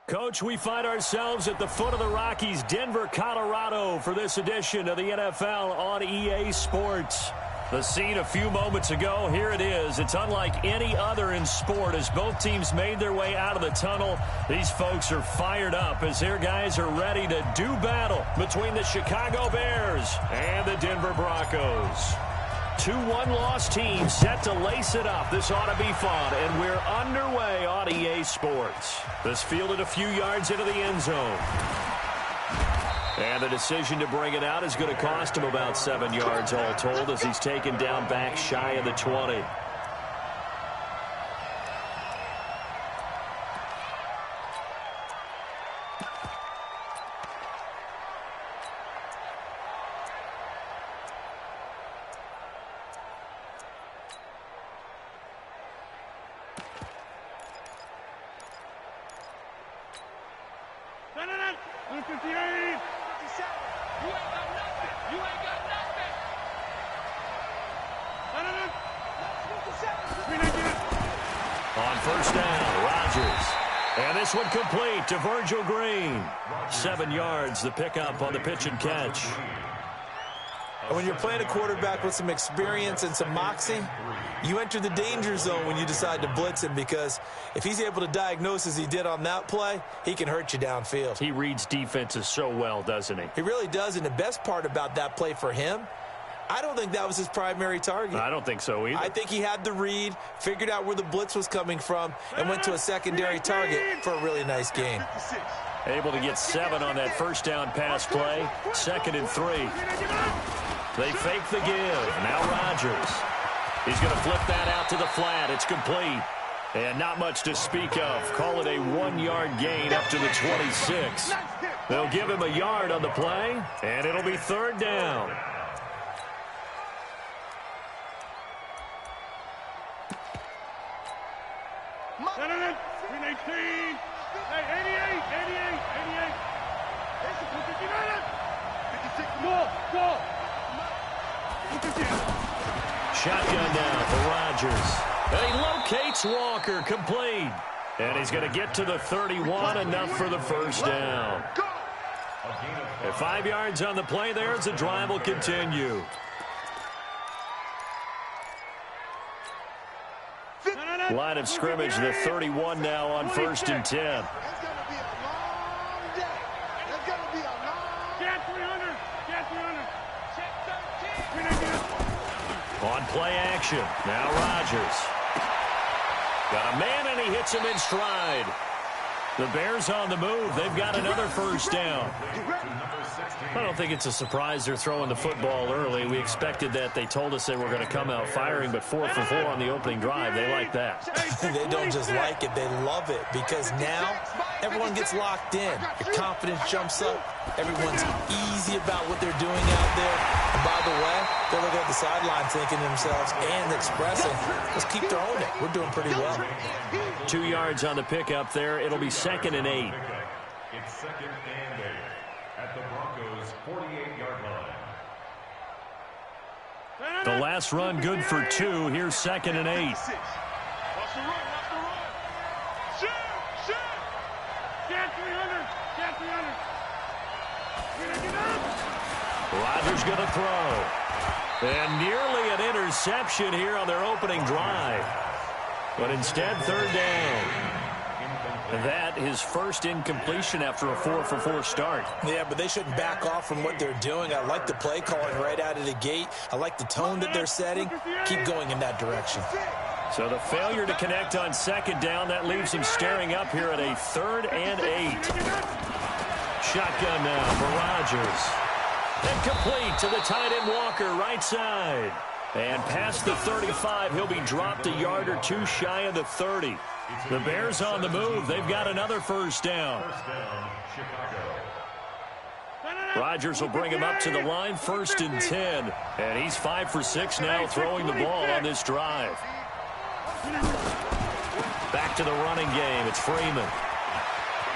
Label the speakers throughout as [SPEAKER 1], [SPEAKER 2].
[SPEAKER 1] Coach, we find ourselves at the foot of the Rockies, Denver, Colorado, for this edition of the NFL on EA Sports. The scene a few moments ago, here it is. It's unlike any other in sport as both teams made their way out of the tunnel. These folks are fired up as their guys are ready to do battle between the Chicago Bears and the Denver Broncos. Two one-loss teams set to lace it up. This ought to be fun, and we're underway on EA Sports. This fielded a few yards into the end zone. And the decision to bring it out is going to cost him about 7 yards all told as he's taken down back shy of the 20. On first down, Rodgers. And this one complete to Virgil Green. 7 yards, the pickup on the pitch and catch.
[SPEAKER 2] And when you're playing a quarterback with some experience and some moxie, you enter the danger zone when you decide to blitz him, because if he's able to diagnose as he did on that play, he can hurt you downfield.
[SPEAKER 1] He reads defenses so well, doesn't he?
[SPEAKER 2] He really does, and the best part about that play for him, I don't think that was his primary target.
[SPEAKER 1] I don't think so either.
[SPEAKER 2] I think he had the read, figured out where the blitz was coming from, and went to a secondary target for a really nice gain.
[SPEAKER 1] Able to get 7 on that first down pass play. 2nd and 3. They fake the give. Now Rodgers. He's going to flip that out to the flat. It's complete. And not much to speak of. Call it a 1-yard gain up to the 26. They'll give him a yard on the play, and it'll be 3rd down. Shotgun now for Rodgers. And he locates Walker, complete. And he's going to get to the 31, enough for the first down. And 5 yards on the play there as the drive will continue. Line of scrimmage, the 31 now on 1st and 10. On play action, now Rodgers. Got a man and he hits him in stride. The Bears on the move. They've got another first down. I don't think it's a surprise they're throwing the football early. We expected that. They told us they were going to come out firing, but 4 for 4 on the opening drive. They like that.
[SPEAKER 2] They don't just like it. They love it, because now everyone gets locked in. Your confidence jumps up. Everyone's easy about what they're doing out there. And by the way, they're looking at the sideline thinking to themselves and expressing, let's keep throwing it. We're doing pretty well.
[SPEAKER 1] 2 yards on the pickup there. It'll be 2nd and 8.
[SPEAKER 3] It's 2nd and 8 at the Broncos' 48-yard line.
[SPEAKER 1] The last run good for 2. Here's 2nd and 8. Rodgers going to throw. And nearly an interception here on their opening drive. But instead, 3rd down. That his first incompletion after a 4 for 4 start.
[SPEAKER 2] Yeah, but they shouldn't back off from what they're doing. I like the play calling right out of the gate. I like the tone that they're setting. Keep going in that direction.
[SPEAKER 1] So the failure to connect on 2nd down, that leaves him staring up here at a 3rd and 8. Shotgun now for Rodgers. And complete to the tight end Walker, right side. And past the 35, he'll be dropped a yard or 2 shy of the 30. The Bears on the move. They've got another first down. Rodgers will bring him up to the line, 1st and 10. And he's 5 for 6 now throwing the ball on this drive. Back to the running game. It's Freeman.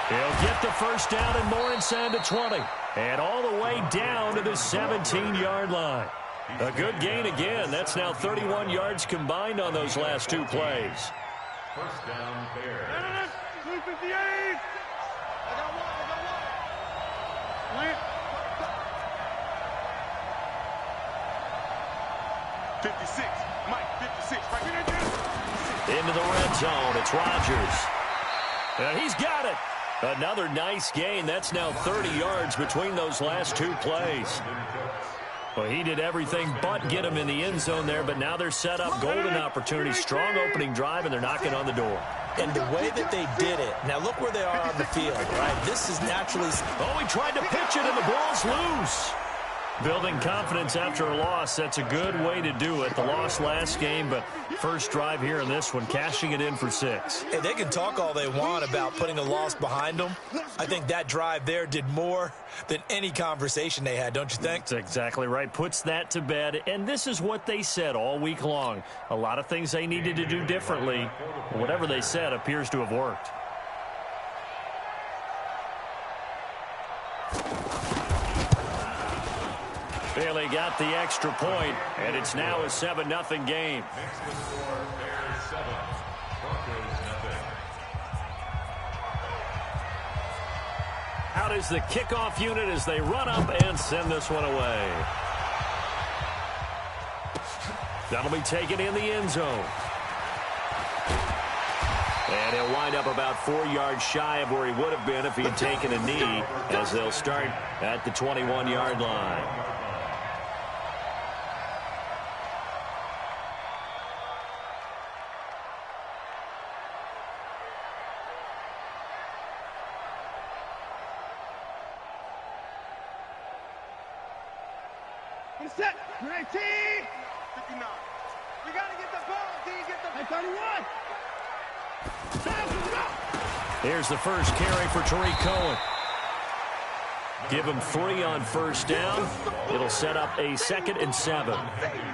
[SPEAKER 1] He'll get the first down and more inside the 20. And all the way down to the 17-yard line. A good gain again. That's now 31 yards combined on those last 2 plays.
[SPEAKER 3] First down, Bears.
[SPEAKER 4] 56. Mike, 56. Right here.
[SPEAKER 1] Into the red zone. It's Rodgers. And he's got it. Another nice gain. That's now 30 yards between those last two plays. Well, he did everything but get him in the end zone there, but now they're set up. Golden opportunity. Strong opening drive, and they're knocking on the door.
[SPEAKER 2] And the way that they did it, now look where they are on the field, right? This is naturally...
[SPEAKER 1] Oh, he tried to pitch it, and the ball's loose. Building confidence after a loss, that's a good way to do it. The loss last game, but first drive here in this one, cashing it in for 6.
[SPEAKER 2] Hey, they can talk all they want about putting a loss behind them. I think that drive there did more than any conversation they had, don't you think?
[SPEAKER 1] That's exactly right. Puts that to bed, and this is what they said all week long. A lot of things they needed to do differently. Whatever they said appears to have worked. Bailey got the extra point, and it's now a 7-0 game.
[SPEAKER 3] Next to score, Bears 7, Broncos nothing.
[SPEAKER 1] Out is the kickoff unit as they run up and send this one away. That'll be taken in the end zone. And he'll wind up about 4 yards shy of where he would have been if he had taken a knee, as they'll start at the 21-yard line.
[SPEAKER 4] Set. 19. 59. We got to get the ball. Get the 31.
[SPEAKER 1] Here's the first carry for Tariq Cohen. Give him 3 on first down. It'll set up a 2nd and 7.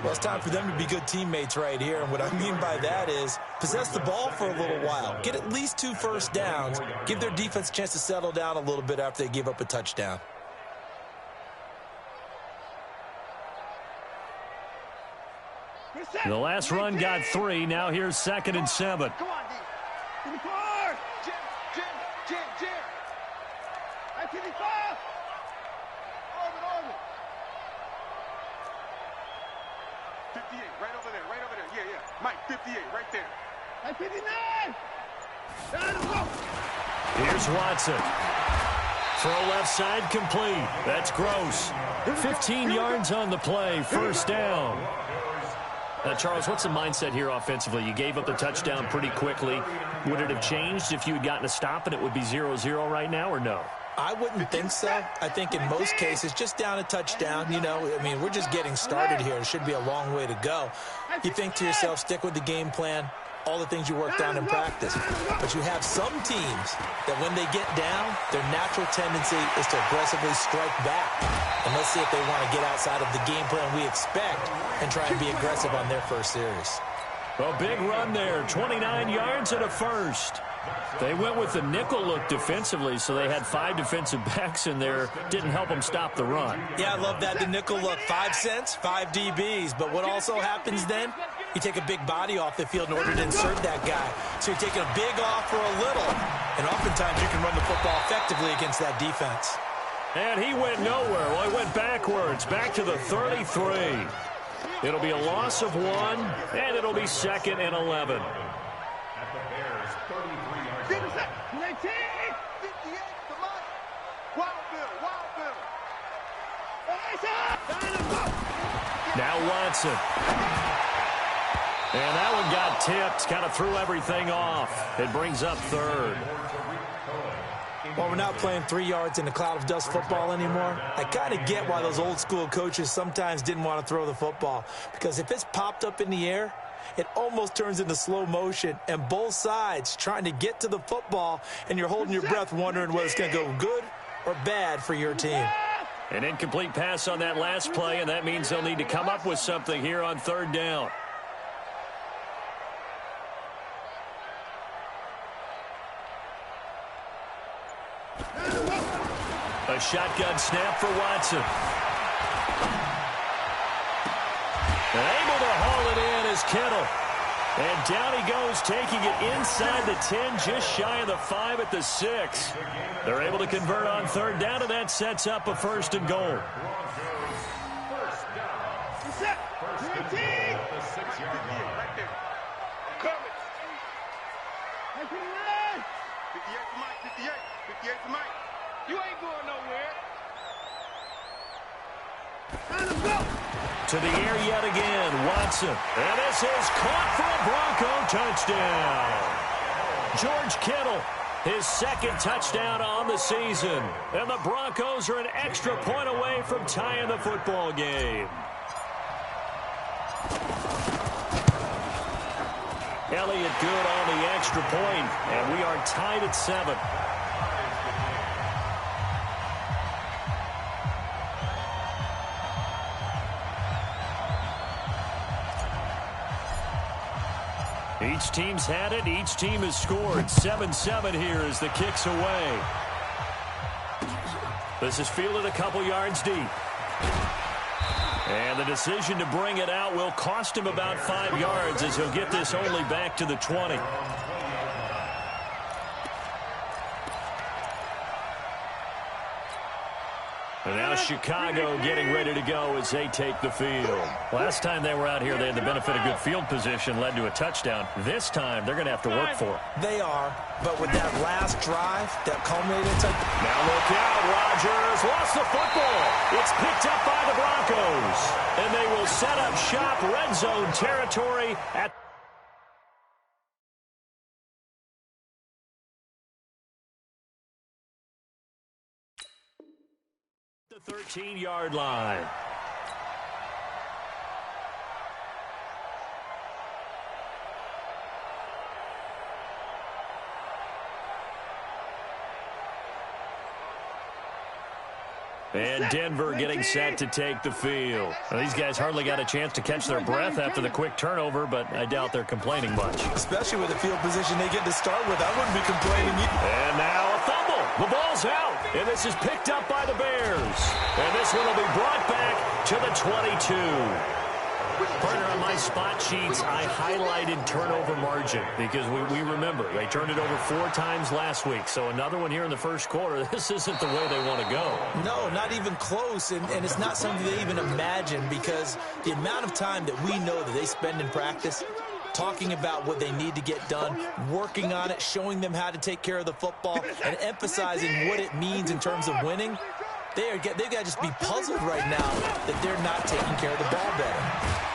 [SPEAKER 2] Well, it's time for them to be good teammates right here. And what I mean by that is possess the ball for a little while. Get at least 2 first downs. Give their defense a chance to settle down a little bit after they give up a touchdown.
[SPEAKER 1] The last run got 3. Now here's 2nd and 7.
[SPEAKER 4] Come on, D. 54. Jim. I 55. Over. 58, right over there. Yeah. Mike, 58, right there. I 59.
[SPEAKER 1] Here's Watson. Throw left side complete. That's Gross. 15 yards on the play. First down. Charles, what's the mindset here offensively? You gave up the touchdown pretty quickly. Would it have changed if you had gotten a stop and it would be 0-0 right now, or no?
[SPEAKER 2] I wouldn't think so. I think in most cases, just down a touchdown, we're just getting started here. It should be a long way to go. You think to yourself, stick with the game plan, all the things you worked on in practice. But you have some teams that when they get down, their natural tendency is to aggressively strike back. And let's see if they want to get outside of the game plan we expect and try and be aggressive on their first series.
[SPEAKER 1] A big run there, 29 yards and a first. They went with the nickel look defensively, so they had 5 defensive backs in there. Didn't help them stop the run.
[SPEAKER 2] Yeah, I love that, the nickel look. 5 cents, 5 DBs. But what also happens then? You take a big body off the field in order to insert that guy. So you're taking a big off for a little. And oftentimes you can run the football effectively against that defense.
[SPEAKER 1] And he went nowhere. Well, he went backwards, back to the 33. It'll be a loss of 1, and it'll be 2nd and 11.
[SPEAKER 3] At the Bears' 33-yard line.
[SPEAKER 4] 19. 58 to Mike. Wild Bill.
[SPEAKER 1] Now Watson. And that one got tipped. Kind of threw everything off. It brings up 3rd.
[SPEAKER 2] Well, we're not playing 3 yards in a cloud of dust football anymore. I kind of get why those old school coaches sometimes didn't want to throw the football. Because if it's popped up in the air, it almost turns into slow motion. And both sides trying to get to the football, and you're holding your breath wondering whether it's going to go good or bad for your team.
[SPEAKER 1] An incomplete pass on that last play, and that means they'll need to come up with something here on 3rd down. A shotgun snap for Watson. And able to haul it in is Kittle. And down he goes, taking it inside the 10, just shy of the 5 at the 6. They're able to convert on 3rd down, and that sets up a 1st and goal.
[SPEAKER 3] 6-yard line.
[SPEAKER 4] Right there. Coming. 58 for Mike. 58. 58 for Mike. You ain't going nowhere.
[SPEAKER 1] To the air yet again, Watson. And this is caught for a Bronco touchdown. George Kittle, his second touchdown on the season. And the Broncos are an extra point away from tying the football game. Elliott good on the extra point, and we are tied at 7. Each team's had it. Each team has scored. 7-7 here as the kick's away. This is fielded a couple yards deep. And the decision to bring it out will cost him about 5 yards as he'll get this only back to the 20. And now Chicago getting ready to go as they take the field. Last time they were out here, they had the benefit of good field position, led to a touchdown. This time, they're going to have to work for it.
[SPEAKER 2] They are, but with that last drive, that culminated touchdown.
[SPEAKER 1] Now look out, Rodgers lost the football. It's picked up by the Broncos. And they will set up shop red zone territory at the 13-yard line. And Denver getting set to take the field. Well, these guys hardly got a chance to catch their breath after the quick turnover, but I doubt they're complaining much.
[SPEAKER 2] Especially with the field position they get to start with. I wouldn't be complaining either.
[SPEAKER 1] And now a fumble. The ball's out. And this is picked up by the Bears. And this one will be brought back to the 22. Partner, on my spot sheets, I highlighted turnover margin because we remember they turned it over 4 times last week. So another one here in the first quarter. This isn't the way they want to go.
[SPEAKER 2] No, not even close. And it's not something they even imagine because the amount of time that we know that they spend in practice talking about what they need to get done, working on it, showing them how to take care of the football, and emphasizing what it means in terms of winning. They've got to just be puzzled right now that they're not taking care of the ball better.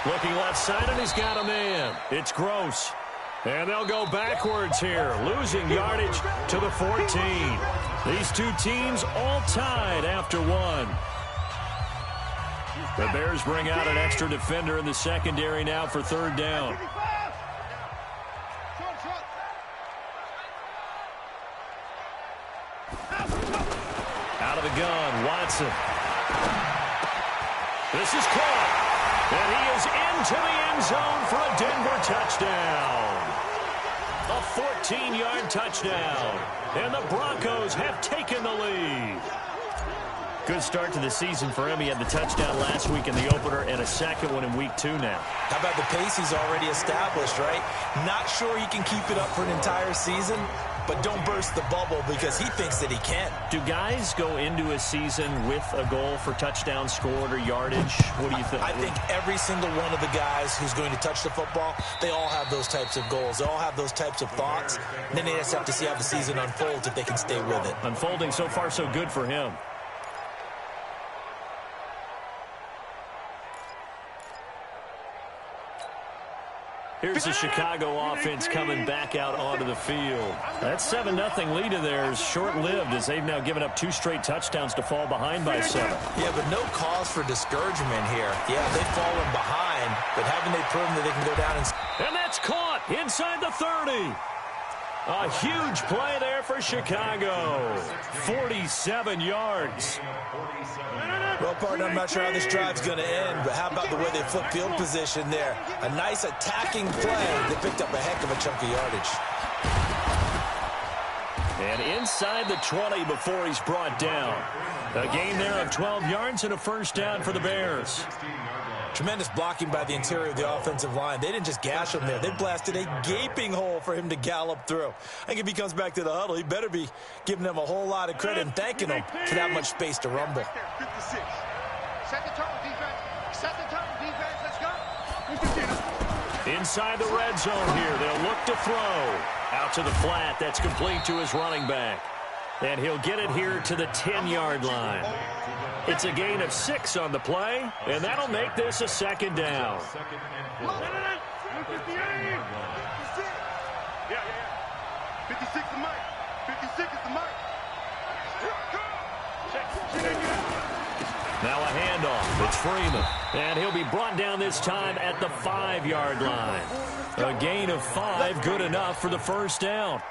[SPEAKER 1] Looking left side, and he's got a man. It's Gross. And they'll go backwards here, losing yardage to the 14. These two teams all tied after 1. The Bears bring out an extra defender in the secondary now for 3rd down. Out of the gun, Watson. This is caught. And he is into the end zone for a Denver touchdown. A 14-yard touchdown. And the Broncos have taken the lead. Good start to the season for him. He had the touchdown last week in the opener and a second one in week 2 now.
[SPEAKER 2] How about the pace he's already established, right? Not sure he can keep it up for an entire season, but don't burst the bubble because he thinks that he can.
[SPEAKER 1] Do guys go into a season with a goal for touchdown scored or yardage? What do you think?
[SPEAKER 2] I think every single one of the guys who's going to touch the football, they all have those types of goals. They all have those types of thoughts. And then they just have to see how the season unfolds if they can stay with it.
[SPEAKER 1] Unfolding so far so good for him. Here's the Chicago offense coming back out onto the field. That 7-0 lead of theirs short-lived as they've now given up 2 straight touchdowns to fall behind by 7.
[SPEAKER 2] Yeah, but no cause for discouragement here. Yeah, they've fallen behind, but haven't they proven that they can go down
[SPEAKER 1] and that's caught inside the 30. A huge play there for Chicago. 47 yards.
[SPEAKER 2] Well, partner, I'm not sure how this drive's going to end, but how about the way they flip field position there? A nice attacking play. They picked up a heck of a chunk of yardage.
[SPEAKER 1] And inside the 20 before he's brought down. A gain there of 12 yards and a first down for the Bears.
[SPEAKER 2] Tremendous blocking by the interior of the offensive line. They didn't just gash him there. They blasted a gaping hole for him to gallop through. I think if he comes back to the huddle, he better be giving them a whole lot of credit and thanking them for that much space to rumble.
[SPEAKER 4] 56. Set the tone, defense. Set the tone, defense. Let's go.
[SPEAKER 1] Inside the red zone here, they'll look to throw. Out to the flat, that's complete to his running back. And he'll get it here to the 10-yard line. It's a gain of 6 on the play, and that'll make this a second down.
[SPEAKER 4] Yeah. 56 is Mike. 56 is the Mike.
[SPEAKER 1] Now a handoff. It's Freeman. And he'll be brought down this time at the 5-yard line. A gain of 5, good enough for the first down.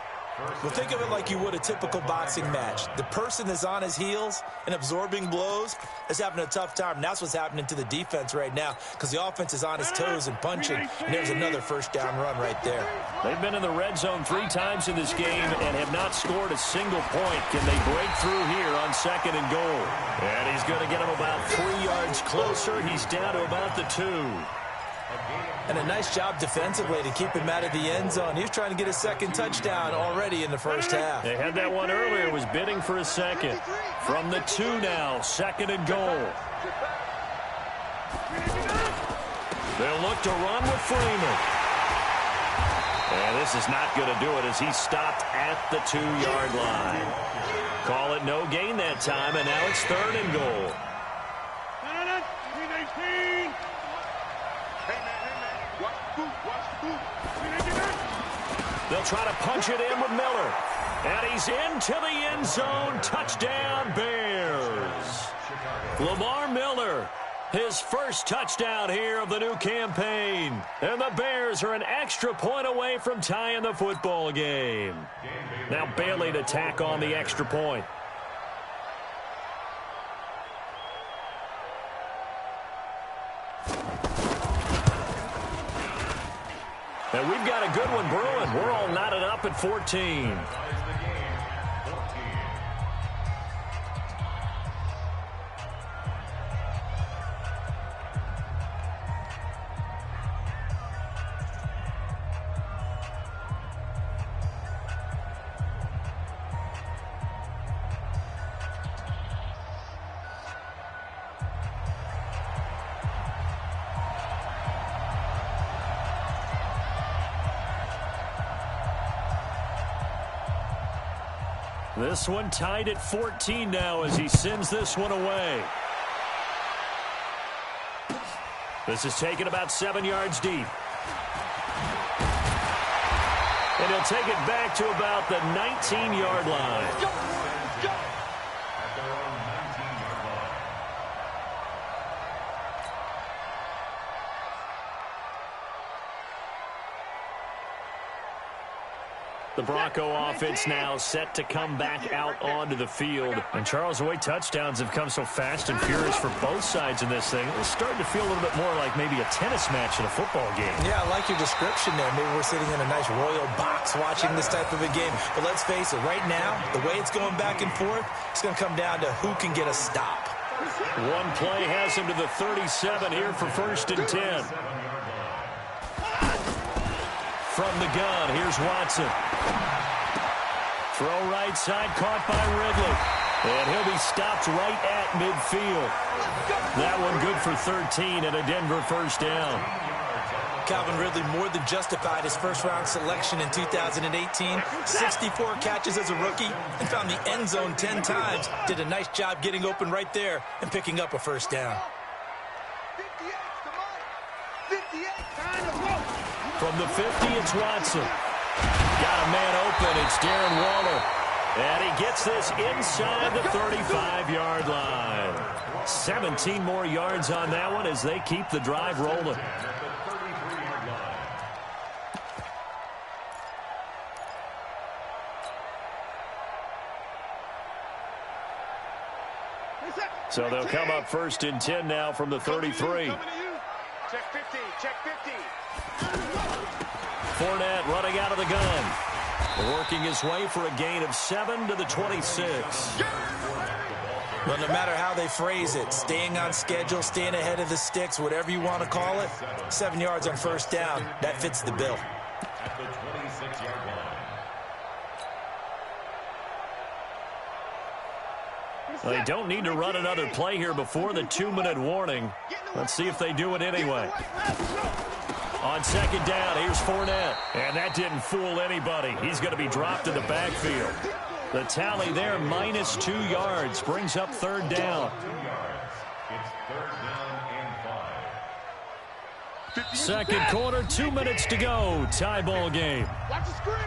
[SPEAKER 2] Well, think of it like you would a typical boxing match. The person that's on his heels and absorbing blows is having a tough time. And that's what's happening to the defense right now because the offense is on his toes and punching. And there's another first down run right there.
[SPEAKER 1] They've been in the red zone 3 times in this game and have not scored a single point. Can they break through here on 2nd and goal? And he's going to get him about 3 yards closer. He's down to about the 2.
[SPEAKER 2] And a nice job defensively to keep him out of the end zone. He was trying to get a second touchdown already in the first half.
[SPEAKER 1] They had that one earlier, was bidding for a second. From the 2 now, 2nd and goal. They'll look to run with Freeman. And this is not going to do it as he stopped at the 2-yard line. Call it no gain that time, and now it's 3rd and goal. They'll try to punch it in with Miller. And he's into the end zone. Touchdown, Bears. Lamar Miller, his first touchdown here of the new campaign. And the Bears are an extra point away from tying the football game. Now Bailey to tack on the extra point. And we've got a good one brewing. We're all knotted up at 14. This one tied at 14 now as he sends this one away. This is taken about 7 yards deep. And he'll take it back to about the 19-yard line. The Bronco offense now set to come back out onto the field. And Charles, the way touchdowns have come so fast and furious for both sides in this thing, it's starting to feel a little bit more like maybe a tennis match in a football game.
[SPEAKER 2] Yeah, I like your description there. Maybe we're sitting in a nice royal box watching this type of a game. But let's face it, right now, the way it's going back and forth, it's going to come down to who can get a stop.
[SPEAKER 1] One play has him to the 37 here for 1st and 10. From the gun, here's Watson. Throw right side, caught by Ridley. And he'll be stopped right at midfield. That one good for 13 and a Denver first down.
[SPEAKER 2] Calvin Ridley more than justified his first-round selection in 2018. 64 catches as a rookie and found the end zone 10 times. Did a nice job getting open right there and picking up a first down.
[SPEAKER 1] From the 50, it's Watson. Got a man open. It's Darren Waller. And he gets this inside the 35-yard line. 17 more yards on that one as they keep the drive rolling. So they'll come up 1st and 10 now from the 33.
[SPEAKER 4] Check 15, check 15.
[SPEAKER 1] Fournette running out of the gun. Working his way for a gain of 7 to the 26.
[SPEAKER 2] Well, no matter how they phrase it, staying on schedule, staying ahead of the sticks, whatever you want to call it, 7 yards on first down, that fits the bill.
[SPEAKER 3] At the 26-yard line.
[SPEAKER 1] Well, they don't need to run another play here before the 2-minute warning. Let's see if they do it anyway. On second down, here's Fournette. And that didn't fool anybody. He's going to be dropped in the backfield. The tally there, minus 2 yards, brings up third down.
[SPEAKER 3] 2 yards. It's third down and 5.
[SPEAKER 1] Second quarter, 2 minutes to go. Tie ball game.
[SPEAKER 4] Watch the screen.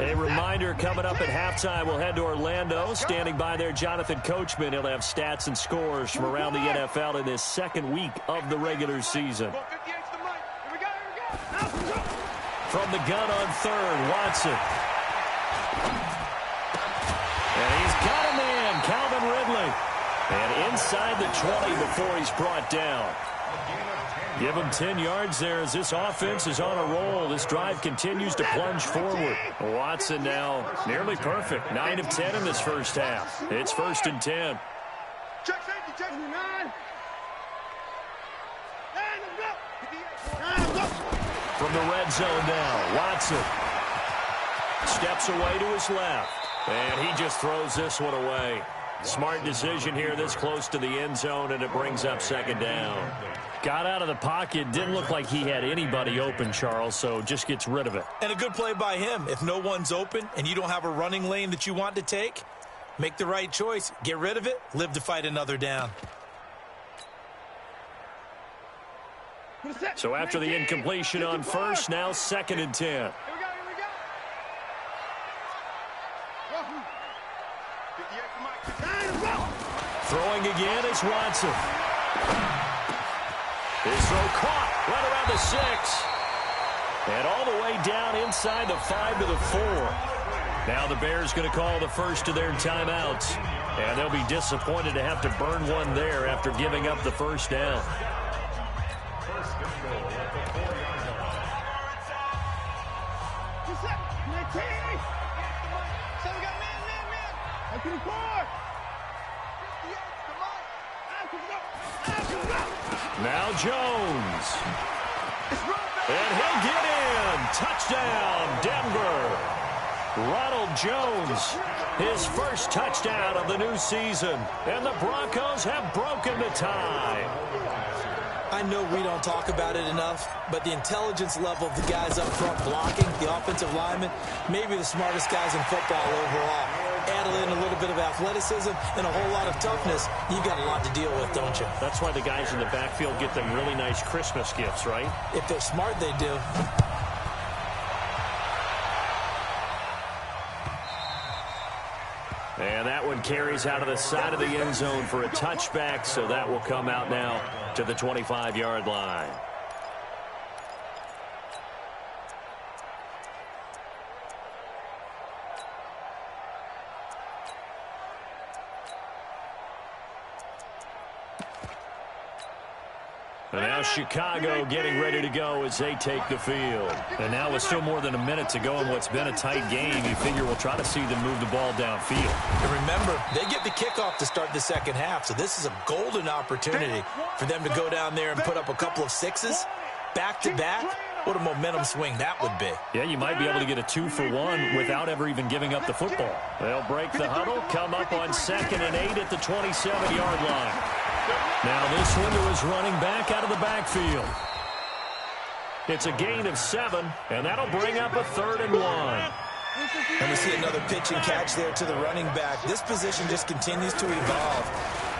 [SPEAKER 1] A reminder, coming up at halftime, we'll head to Orlando. Standing by there, Jonathan Coachman. He'll have stats and scores from around the NFL in this second week of the regular season. From the gun on third, Watson. And he's got a man, Calvin Ridley. And inside the 20 before he's brought down. Give him 10 yards there as this offense is on a roll. This drive continues to plunge forward. Watson now nearly perfect. 9 of 10 in this first half. It's 1st and 10.
[SPEAKER 4] Check safety, check 9.
[SPEAKER 1] From the red zone now, Watson steps away to his left. And he just throws this one away. Smart decision here this close to the end zone, and it brings up second down. Got out of the pocket. Didn't look like he had anybody open, Charles, so just gets rid of it.
[SPEAKER 2] And a good play by him. If no one's open and you don't have a running lane that you want to take, make the right choice. Get rid of it. Live to fight another down.
[SPEAKER 1] So after the incompletion on first, now 2nd and 10.
[SPEAKER 4] Here we go.
[SPEAKER 1] Throwing again is Watson. His throw caught right around the 6. And all the way down inside the 5 to the 4. Now the Bears going to call the first of their timeouts. And they'll be disappointed to have to burn one there after giving up the first down.
[SPEAKER 3] First and goal at the 4-yard
[SPEAKER 1] Now Jones. And he'll get in. Touchdown, Denver. Ronald Jones, his first touchdown of the new season. And the Broncos have broken the tie.
[SPEAKER 2] I know we don't talk about it enough, but the intelligence level of the guys up front blocking, the offensive linemen, maybe the smartest guys in football overall. Add in a little bit of athleticism and a whole lot of toughness, you've got a lot to deal with, don't you?
[SPEAKER 1] That's why the guys in the backfield get them really nice Christmas gifts, right?
[SPEAKER 2] If they're smart, they do.
[SPEAKER 1] And that one carries out of the side of the end zone for a touchback, so that will come out now to the 25-yard line. And now Chicago getting ready to go as they take the field. And now with still more than a minute to go in what's been a tight game, you figure we'll try to see them move the ball downfield.
[SPEAKER 2] And remember, they get the kickoff to start the second half, so this is a golden opportunity for them to go down there and put up a couple of sixes back-to-back. What a momentum swing that would be.
[SPEAKER 1] Yeah, you might be able to get a 2-for-1 without ever even giving up the football. They'll break the huddle, come up on 2nd and 8 at the 27-yard line. Now this one to his running back out of the backfield. It's a gain of 7, and that'll bring up a 3rd and 1.
[SPEAKER 2] And we see another pitch and catch there to the running back. This position just continues to evolve.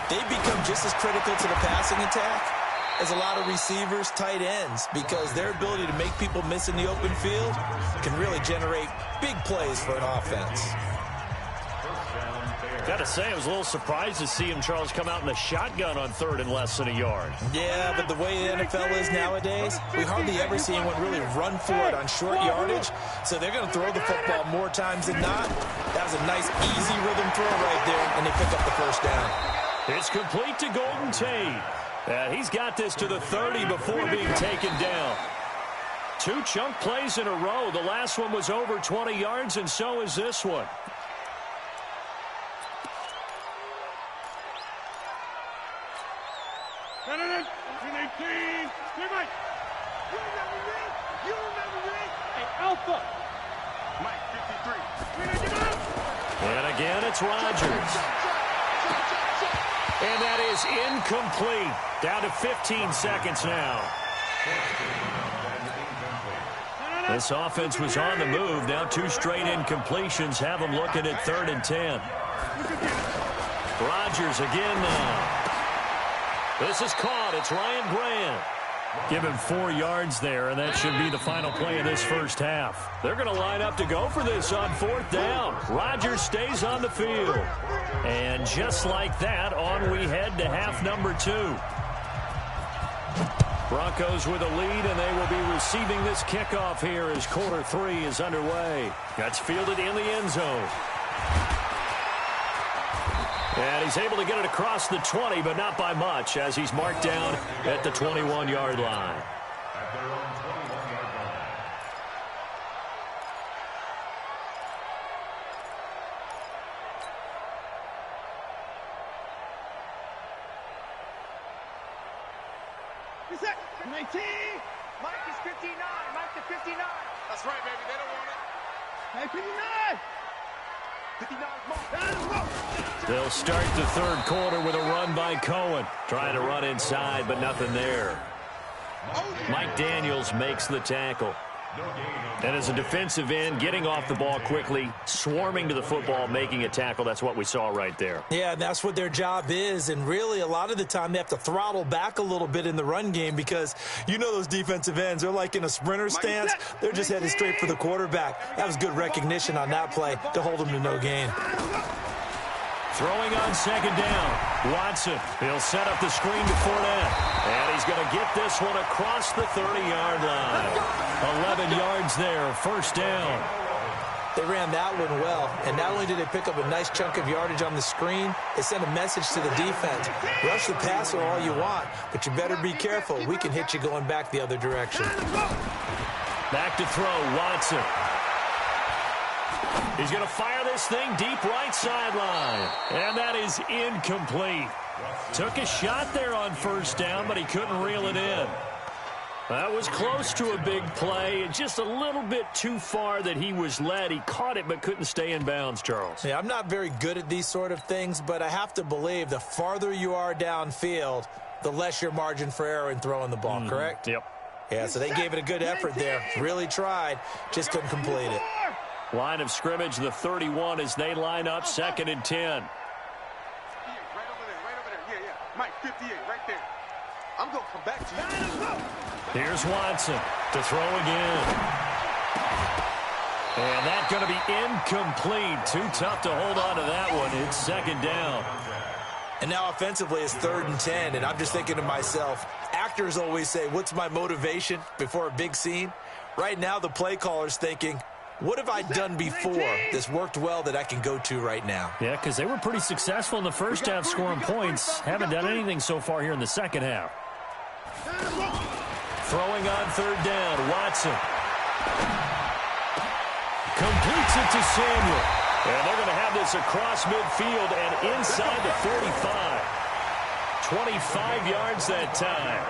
[SPEAKER 2] They've become just as critical to the passing attack as a lot of receivers, tight ends, because their ability to make people miss in the open field can really generate big plays for an offense.
[SPEAKER 1] Gotta say, I was a little surprised to see him, Charles, come out in a shotgun on 3rd and less than a yard.
[SPEAKER 2] Yeah, but the way the NFL is nowadays, we hardly ever see anyone really run for it on short yardage, so they're going to throw the football more times than not. That was a nice, easy rhythm throw right there, and they pick up the first down.
[SPEAKER 1] It's complete to Golden Tate. He's got this to the 30 before being taken down. 2 chunk plays in a row. The last one was over 20 yards, and so is this one. And again, it's Rodgers. And that is incomplete. Down to 15 seconds now. This offense was on the move. Now 2 straight incompletions have them looking at 3rd and 10. Rodgers again now. This is caught. It's Ryan Grant. Give him 4 yards there, and that should be the final play of this first half. They're going to line up to go for this on 4th down. Rodgers stays on the field. And just like that, on we head to half number 2. Broncos with a lead, and they will be receiving this kickoff here as quarter 3 is underway. That's fielded in the end zone. And he's able to get it across the 20, but not by much, as he's marked down at the 21-yard line.
[SPEAKER 3] At their own 21-yard line.
[SPEAKER 4] Is that 19? Mike is 59. Mike to 59. That's right, baby. They don't want it. Hey, 59. 59 more.
[SPEAKER 1] They'll start the 3rd quarter with a run by Cohen. Trying to run inside, but nothing there. Mike Daniels makes the tackle. And as a defensive end, getting off the ball quickly, swarming to the football, making a tackle, that's what we saw right there.
[SPEAKER 2] Yeah, and that's what their job is. And really, a lot of the time, they have to throttle back a little bit in the run game because you know those defensive ends, they're like in a sprinter stance. They're just headed straight for the quarterback. That was good recognition on that play to hold them to no gain.
[SPEAKER 1] Throwing on 2nd down. Watson, he'll set up the screen to Fournette. And he's going to get this one across the 30-yard line. 11 yards there, 1st down.
[SPEAKER 2] They ran that one well, and not only did they pick up a nice chunk of yardage on the screen, they sent a message to the defense. Rush the passer all you want, but you better be careful. We can hit you going back the other direction.
[SPEAKER 1] Back to throw, Watson. He's going to fire this thing deep right sideline. And that is incomplete. Took a shot there on 1st down, but he couldn't reel it in. That was close to a big play. Just a little bit too far that he was led. He caught it but couldn't stay in bounds, Charles.
[SPEAKER 2] Yeah, I'm not very good at these sort of things, but I have to believe the farther you are downfield, the less your margin for error in throwing the ball, correct?
[SPEAKER 1] Yep.
[SPEAKER 2] Yeah, so they gave it a good effort there. Really tried, just couldn't complete it.
[SPEAKER 1] Line of scrimmage, the 31 as they line up, 2nd and 10.
[SPEAKER 4] Right over there. Yeah. Mike, 58, right there. I'm going to come back to you.
[SPEAKER 1] Here's Watson to throw again. And that's going to be incomplete. Too tough to hold on to that one. It's 2nd down.
[SPEAKER 2] And now offensively it's 3rd and 10, and I'm just thinking to myself, actors always say, what's my motivation before a big scene? Right now the play caller's thinking, what have I done before that's worked well that I can go to right now?
[SPEAKER 1] Yeah, because they were pretty successful in the first half scoring points. Haven't done anything so far here in the second half. Throwing on 3rd down, Watson. Completes it to Samuel. And they're going to have this across midfield and inside the 45. 25 yards that time.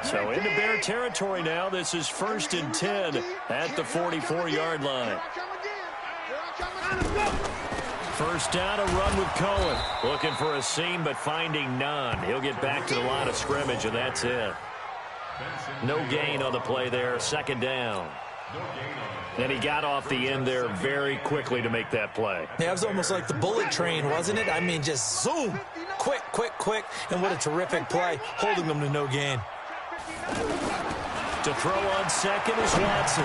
[SPEAKER 1] So into Bear territory now. This is 1st and 10 at the 44-yard line. 1st down, a run with Cohen. Looking for a seam, but finding none. He'll get back to the line of scrimmage, and that's it. No gain on the play there. 2nd down. And he got off the end there very quickly to make that play.
[SPEAKER 2] Yeah, it was almost like the bullet train, wasn't it? I mean, just zoom. Quick. And what a terrific play, holding them to no gain.
[SPEAKER 1] To throw on 2nd is Watson.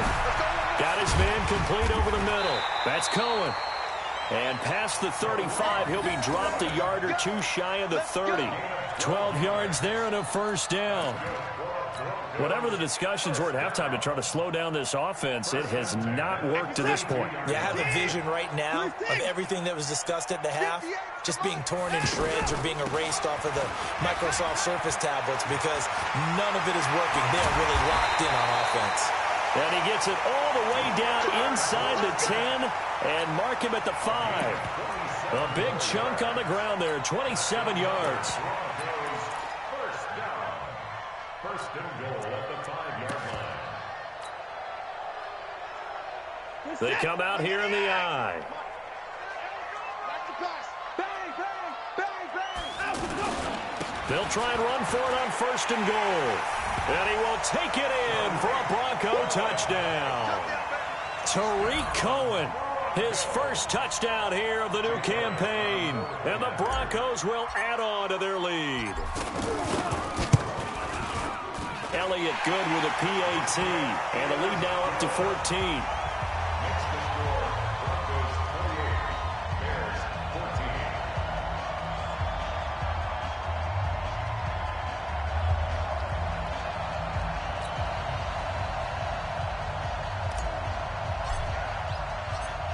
[SPEAKER 1] Got his man complete over the middle. That's Cohen. And past the 35, he'll be dropped a yard or 2 shy of the 30. 12 yards there and a 1st down. Whatever the discussions were at halftime to try to slow down this offense, it has not worked to this point.
[SPEAKER 2] Yeah, I have a vision right now of everything that was discussed at the half just being torn in shreds or being erased off of the Microsoft Surface tablets because none of it is working. They're really locked in on offense.
[SPEAKER 1] And he gets it all the way down inside the 10 and mark him at the 5. A big chunk on the ground there, 27 yards.
[SPEAKER 3] First and goal at the 5-yard line.
[SPEAKER 1] They come out here in the I. They'll try and run for it on first and goal. And he will take it in for a Bronco touchdown. Tariq Cohen, his first touchdown here of the new campaign. And the Broncos will add on to their lead. Elliott good with a PAT. And the lead now up to 14.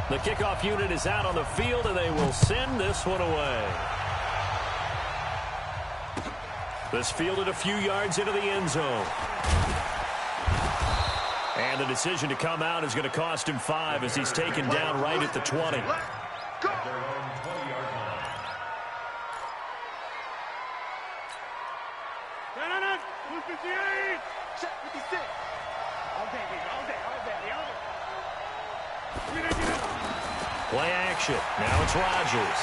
[SPEAKER 1] The kickoff unit is out on the field, and they will send this one away. This fielded a few yards into the end zone. And the decision to come out is going to cost him 5 as he's taken down right at the 20. Play action. Now it's Rodgers.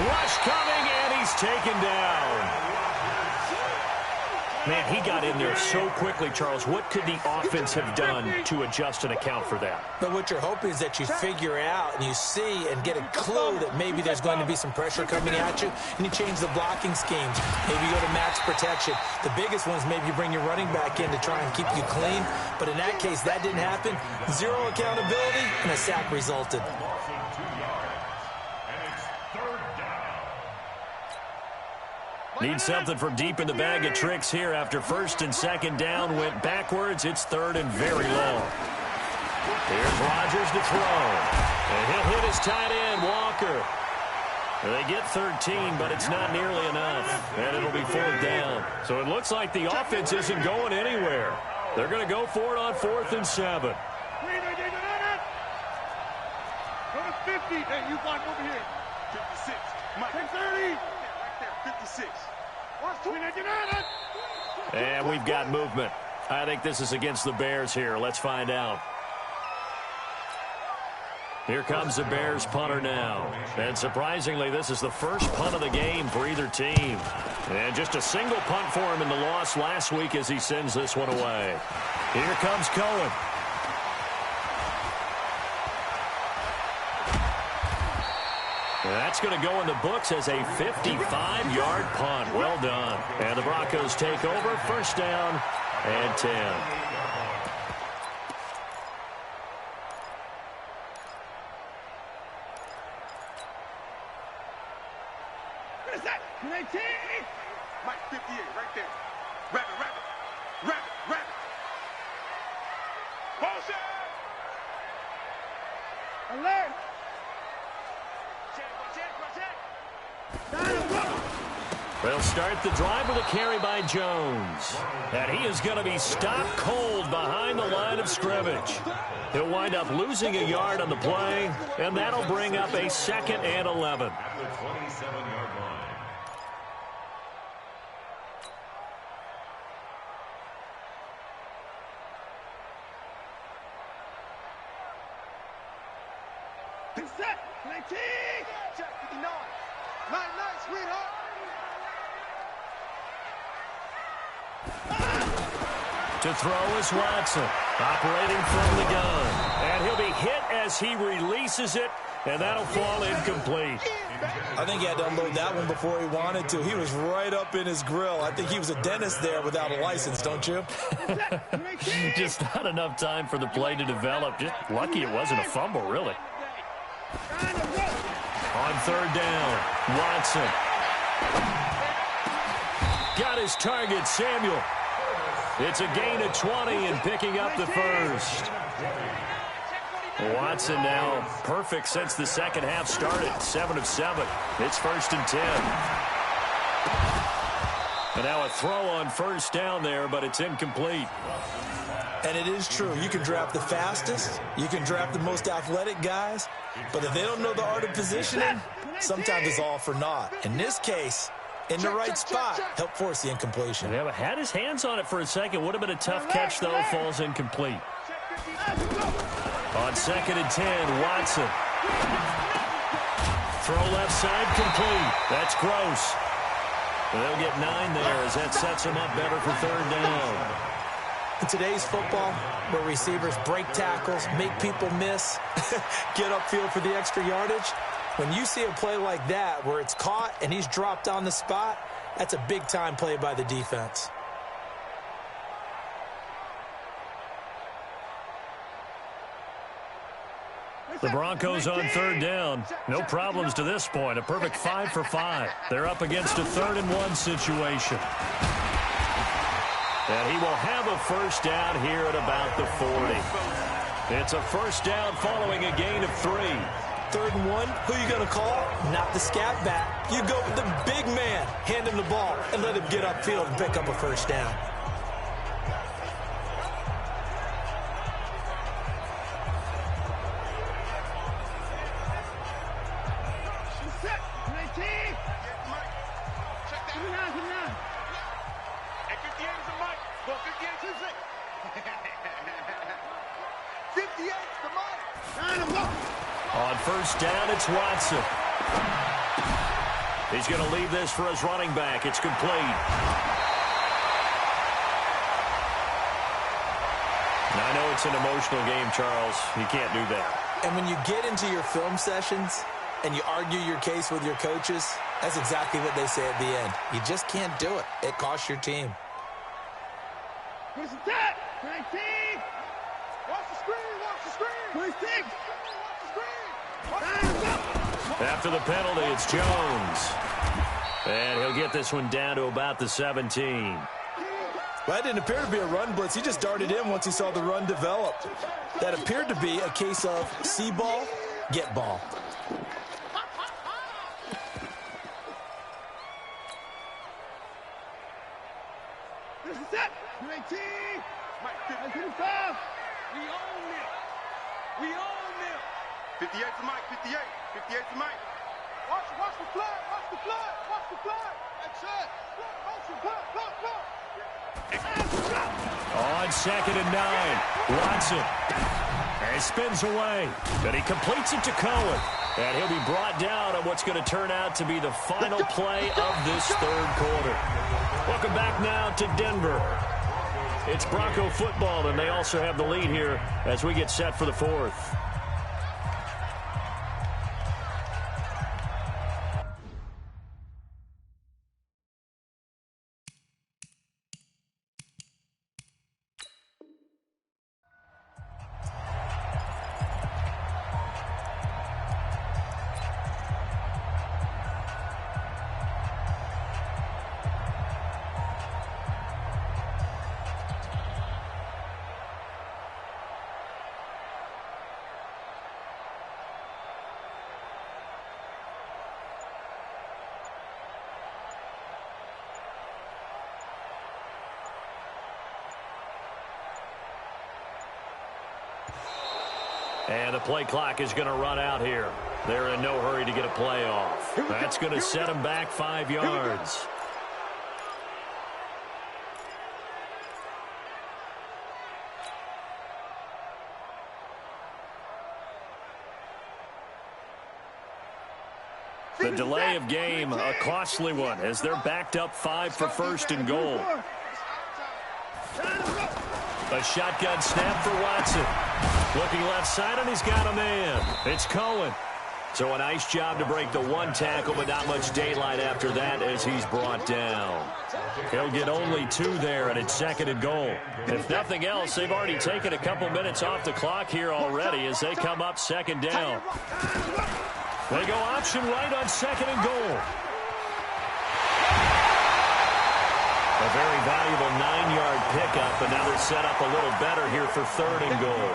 [SPEAKER 1] Rush coming, and he's taken down. Man, he got in there so quickly, Charles. What could the offense have done to adjust and account for that?
[SPEAKER 2] But what you're hoping is that you figure out and you see and get a clue that maybe there's going to be some pressure coming at you, and you change the blocking schemes. Maybe you go to max protection. The biggest one is maybe you bring your running back in to try and keep you clean. But in that case, that didn't happen. 0 accountability, and a sack resulted.
[SPEAKER 1] Need something from deep in the bag of tricks here after first and second down went backwards. It's third and very long. Here's Rodgers to throw. And he'll hit his tight end, Walker. They get 13, but it's not nearly enough. And it'll be 4th down. So it looks like the offense isn't going anywhere. They're going to go for it on 4th and 7.
[SPEAKER 4] Go to 50. Hey, you block over here. 56. Mike. 30. 56.
[SPEAKER 1] And we've got movement. I think this is against the Bears here. Let's find out. Here comes the Bears punter now. And surprisingly, this is the first punt of the game for either team. And just a single punt for him in the loss last week as he sends this one away. Here comes Cohen. That's going to go in the books as a 55-yard punt. Well done. And the Broncos take over, first down and 10.
[SPEAKER 4] What is that? 19. Mike 58, right there. Rabbit. Motion. Alert.
[SPEAKER 1] They'll start the drive with a carry by Jones. And he is going to be stopped cold behind the line of scrimmage. He'll wind up losing a yard on the play, and that'll bring up a 2nd and 11.
[SPEAKER 3] At the 27-yard line.
[SPEAKER 4] Set. 19. Check 59. Night, sweetheart.
[SPEAKER 1] To throw is Watson, operating from the gun. And he'll be hit as he releases it, and that'll fall incomplete.
[SPEAKER 2] I think he had to unload that one before he wanted to. He was right up in his grill. I think he was a dentist there without a license, don't you?
[SPEAKER 1] Just not enough time for the play to develop. Just lucky it wasn't a fumble, really. On 3rd down, Watson. Got his target, Samuel. It's a gain of 20 and picking up the first. Watson now perfect since the second half started. 7 of 7. It's 1st and 10. And now a throw on first down there, but it's incomplete.
[SPEAKER 2] And it is true. You can draft the fastest. You can draft the most athletic guys. But if they don't know the art of positioning, sometimes it's all for naught. In this case, In the right spot. Help force the incompletion.
[SPEAKER 1] Yeah, had his hands on it for a second. Would have been a tough catch, though. Falls incomplete. On 2nd and 10, Watson. Throw left side complete. That's Gross. They'll get 9 there as that sets them up better for 3rd down.
[SPEAKER 2] In today's football, where receivers break tackles, make people miss, get upfield for the extra yardage, when you see a play like that where it's caught and he's dropped on the spot, that's a big-time play by the defense.
[SPEAKER 1] The Broncos on 3rd down. No problems to this point. A perfect 5 for 5. They're up against a 3rd and 1 situation. And he will have a 1st down here at about the 40. It's a 1st down following a gain of 3.
[SPEAKER 2] 3rd and 1, who you going to call? Not the scat back. You go with the big man. Hand him the ball and let him get upfield and pick up a 1st down.
[SPEAKER 1] On 1st down, it's Watson. He's going to leave this for his running back. It's complete. Now, I know it's an emotional game, Charles. You can't do that.
[SPEAKER 2] And when you get into your film sessions and you argue your case with your coaches, that's exactly what they say at the end. You just can't do it. It costs your team.
[SPEAKER 4] Where's the tap? 19. Watch the screen. Watch the screen. 26.
[SPEAKER 1] After the penalty, it's Jones. And he'll get this one down to about the 17.
[SPEAKER 2] Well, that didn't appear to be a run blitz. He just darted in once he saw the run develop. That appeared to be a case of see ball, get ball.
[SPEAKER 4] This is it. 19. Mike, 55. We own it. We own it. 58 to Mike, 58. 58 to Mike. Watch the flood, watch the flood, watch the flood. That's it. Motion, flood.
[SPEAKER 1] On 2nd and 9, Watson. And he spins away. And he completes it to Cohen. And he'll be brought down on what's going to turn out to be the final play of this 3rd quarter. Welcome back now to Denver. It's Bronco football, and they also have the lead here as we get set for the 4th. And the play clock is going to run out here. They're in no hurry to get a play off. That's going to set them back 5 yards. The delay of game, a costly one, as they're backed up 5 for 1st and goal. A shotgun snap for Watson. Looking left side, and he's got a man. It's Cohen. So a nice job to break the 1 tackle, but not much daylight after that as he's brought down. He'll get only 2 there, and it's 2nd and goal. If nothing else, they've already taken a couple minutes off the clock here already as they come up 2nd down. They go option right on 2nd and goal. A very valuable 9-yard pickup, and now they're set up a little better here for 3rd and goal.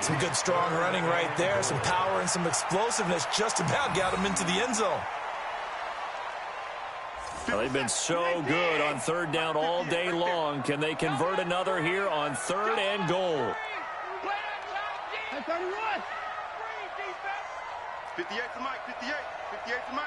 [SPEAKER 2] Some good strong running right there, some power and some explosiveness just about got them into the end zone.
[SPEAKER 1] Well, they've been so good on 3rd down all day long. Can they convert another here on 3rd and goal?
[SPEAKER 4] 58 to Mike, 58 to Mike.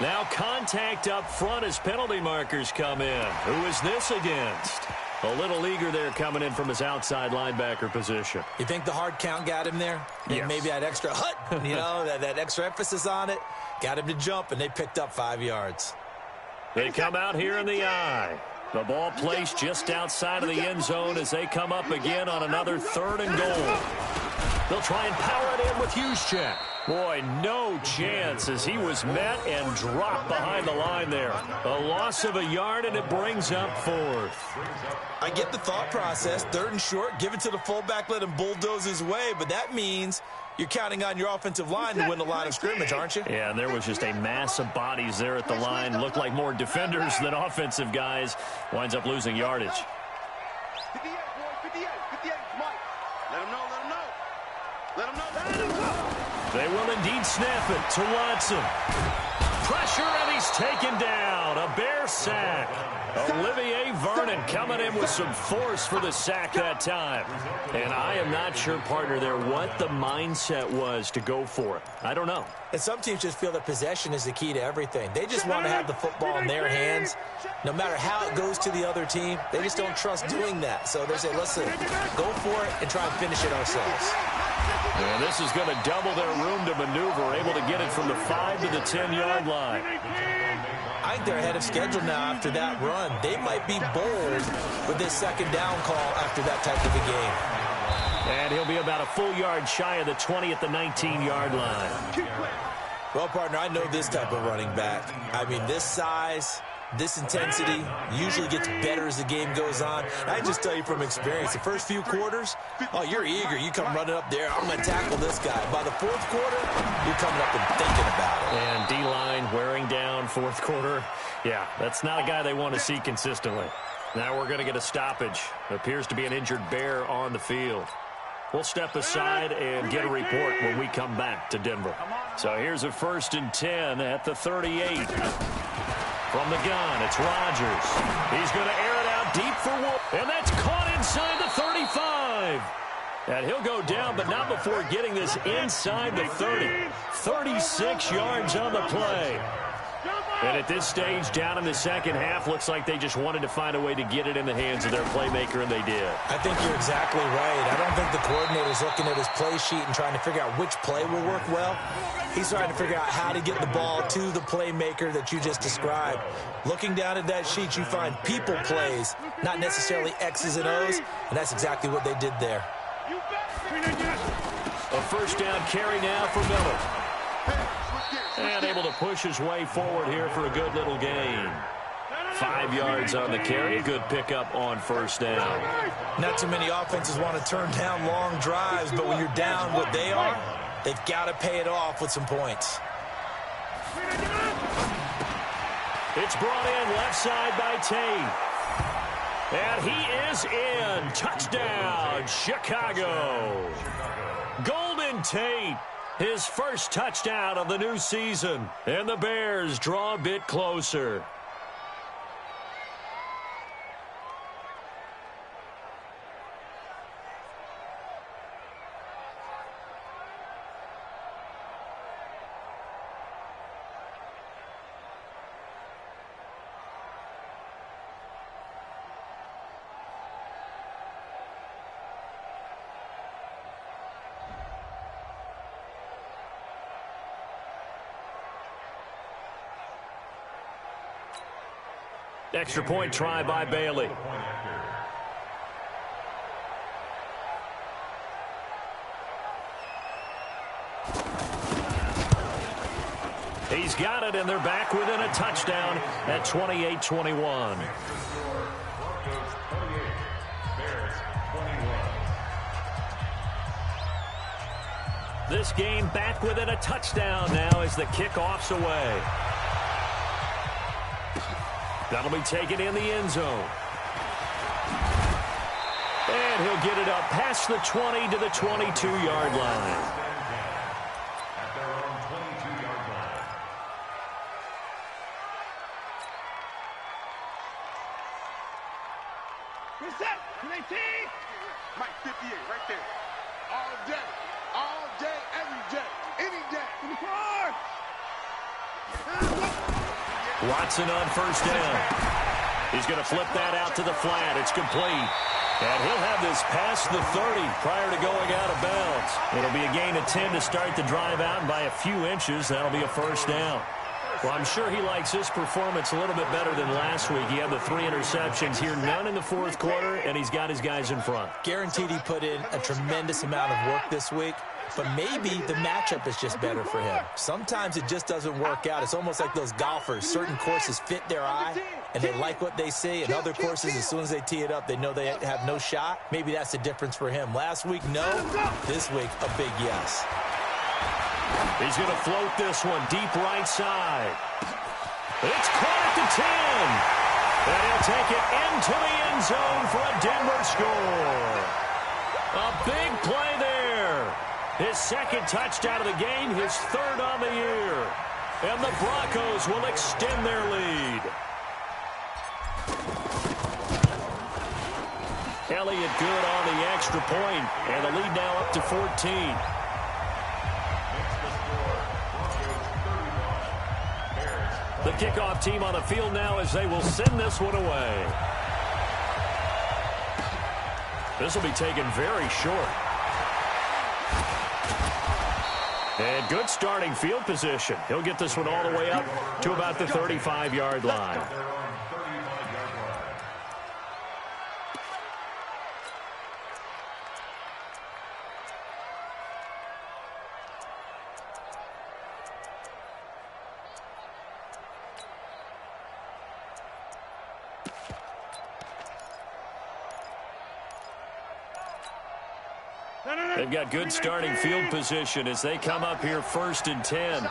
[SPEAKER 1] Now contact up front as penalty markers come in. Who is this against? A little eager there coming in from his outside linebacker position.
[SPEAKER 2] You think the hard count got him there?
[SPEAKER 1] Yes.
[SPEAKER 2] Maybe that extra that extra emphasis on it got him to jump, and they picked up 5 yards.
[SPEAKER 1] They come out here in the eye. The ball placed just outside of the end zone as they come up again on another 3rd and goal. They'll try and power it in with Juszczyk. Boy, no chance as he was met and dropped behind the line there. A loss of a yard, and it brings up 4th.
[SPEAKER 2] I get the thought process. 3rd and short, give it to the fullback, let him bulldoze his way, but that means you're counting on your offensive line to win the line of scrimmage, aren't you?
[SPEAKER 1] Yeah, and there was just a mass of bodies there at the line. Looked like more defenders than offensive guys. Winds up losing yardage.
[SPEAKER 4] 58, boy, 58, 58, Mike. Let him know, let him know. Let him know, let him know.
[SPEAKER 1] They will indeed snap it to Watson. Pressure, and he's taken down. A Bear sack. Olivier Vernon coming in with some force for the sack that time. And I am not sure, partner, there what the mindset was to go for it. I don't know.
[SPEAKER 2] And some teams just feel that possession is the key to everything. They just want to have the football in their hands. No matter how it goes to the other team, they just don't trust doing that. So they say, listen, go for it and try and finish it ourselves.
[SPEAKER 1] And this is going to double their room to maneuver, able to get it from the 5 to the 10-yard line.
[SPEAKER 2] I think they're ahead of schedule now after that run. They might be bold with this 2nd down call after that type of a game.
[SPEAKER 1] And he'll be about a full yard shy of the 20 at the 19-yard line.
[SPEAKER 2] Well, partner, I know this type of running back. I mean, this size, this intensity usually gets better as the game goes on. And I just tell you from experience, the first few quarters, oh, you're eager. You come running up there, I'm going to tackle this guy. By the 4th quarter, you're coming up and thinking about it.
[SPEAKER 1] And D-line wearing down 4th quarter. Yeah, that's not a guy they want to see consistently. Now we're going to get a stoppage. Appears to be an injured Bear on the field. We'll step aside and get a report when we come back to Denver. So here's a 1st and 10 at the 38. From the gun, it's Rodgers. He's going to air it out deep for Wolf. And that's caught inside the 35. And he'll go down, but not before getting this inside the 30. 36 yards on the play. And at this stage, down in the 2nd half, looks like they just wanted to find a way to get it in the hands of their playmaker, and they did.
[SPEAKER 2] I think you're exactly right. I don't think the coordinator's looking at his play sheet and trying to figure out which play will work well. He's trying to figure out how to get the ball to the playmaker that you just described. Looking down at that sheet, you find people plays, not necessarily X's and O's, and that's exactly what they did there.
[SPEAKER 1] A 1st down carry now for Miller. And able to push his way forward here for a good little gain. 5 yards on the carry. Good pickup on 1st down.
[SPEAKER 2] Not too many offenses want to turn down long drives, but when you're down what they are, they've got to pay it off with some points.
[SPEAKER 1] It's brought in left side by Tate. And he is in. Touchdown, Chicago. Golden Tate. His 1st touchdown of the new season. And the Bears draw a bit closer. Extra point try by Bailey. He's got it, and they're back within a touchdown at 28-21. This game back within a touchdown now as the kickoff's away. That'll be taken in the end zone. And he'll get it up past the 20 to the 22-yard line.
[SPEAKER 3] At their own 22-yard line.
[SPEAKER 4] Reset. 19. Mike 58 right there. All day, every day, any day. 24.
[SPEAKER 1] Watson on first down. He's going to flip that out to the flat. It's complete. And he'll have this past the 30 prior to going out of bounds. It'll be a gain of 10 to start the drive out, and by a few inches, that'll be a first down. Well, I'm sure he likes his performance a little bit better than last week. He had the 3 interceptions here, none in the fourth quarter, and he's got his guys in front.
[SPEAKER 2] Guaranteed he put in a tremendous amount of work this week, but maybe the matchup is just better for him. Sometimes it just doesn't work out. It's almost like those golfers. Certain courses fit their eye, and they like what they see. And other courses, as soon as they tee it up, they know they have no shot. Maybe that's the difference for him. Last week, no. This week, a big yes.
[SPEAKER 1] He's going to float this one deep right side. It's caught at the 10. And he'll take it into the end zone for a Denver score. A big play there. His second touchdown of the game, his third on the year. And the Broncos will extend their lead. Elliott good on the extra point, and the lead now up to 14. The kickoff team on the field now as they will send this one away. This will be taken very short. And good starting field position. He'll get this one all the way up to about the 35-yard line. They've got good starting field position as they come up here 1st and 10.